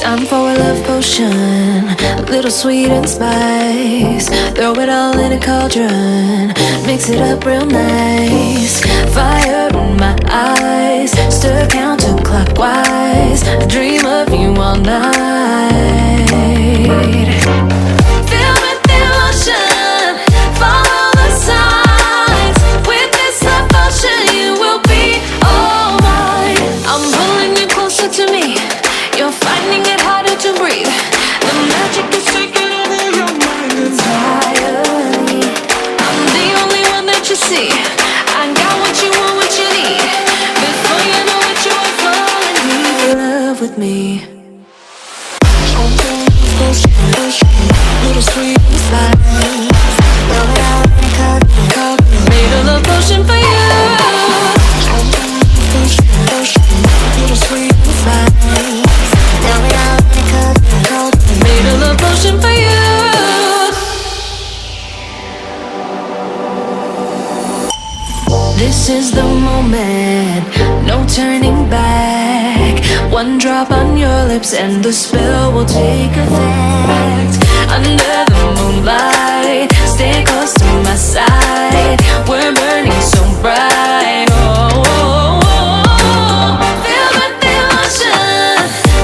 Time for a love potion, a little sweet and spice. Throw it all in a cauldron, mix it up real nice. Fire in my eyes, stir counterclockwise. I dream of you all night. Filled with emotion, follow the signs. With this love potion, you will be all mine. I'm pulling you closer to me. You're finding it harder to breathe. The magic is taking over your mind entirely. I'm the only one that you see. I got what you want, what you need. Before you know it, you are falling deep in love with me. Little sweet spice. Made a love potion for you. Little sweet spice. Made a love potion for you. This is the moment, no turning back. One drop on your lips and the spell will take effect. Under the moonlight, stay close to my side. We're burning so bright. Oh, oh, oh. Feel the emotion,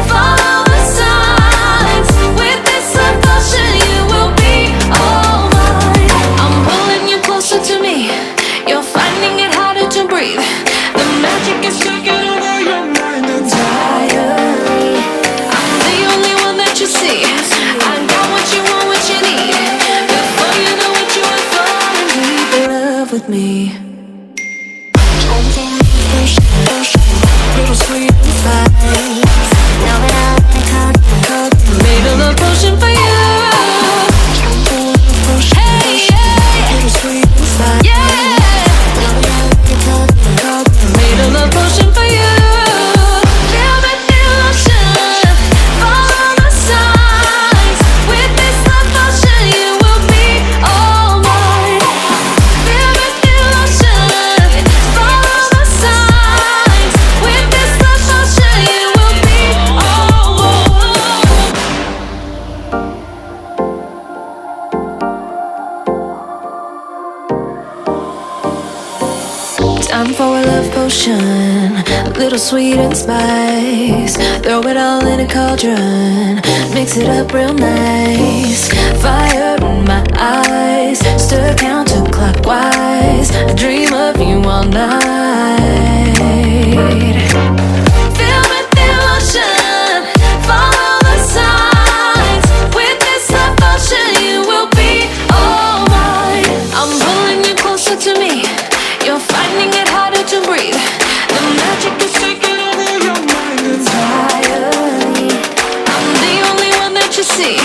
follow the signs. With this love potion, you will be all mine. I'm pulling you closer to me. You're finding it harder to breathe. The magic is taking over your mind entirely. I'm the only one that you see. I got what you want, what you need. Before you know it, you are falling deep in love with me. Little sweet spice. Made a love potion for you. Hey, yeah. Little sweet spice. Yeah. Made a love potion for you. Feel the emotion, follow the signs. With this love potion, you will be all mine. Feel the emotion, follow the signs. With this love potion, you will be all mine. Time for a love potion, a little sweet and spice. Throw it all in a cauldron, mix it up real nice. Fire in my eyes, stir counterclockwise. I dream of you all night. Filled with emotion, follow the signs. With this love potion, you will be all mine. I'm pulling you closer to me. You're finding it harder to breathe. The magic is taking over your mind entirely. I'm the only one that you see.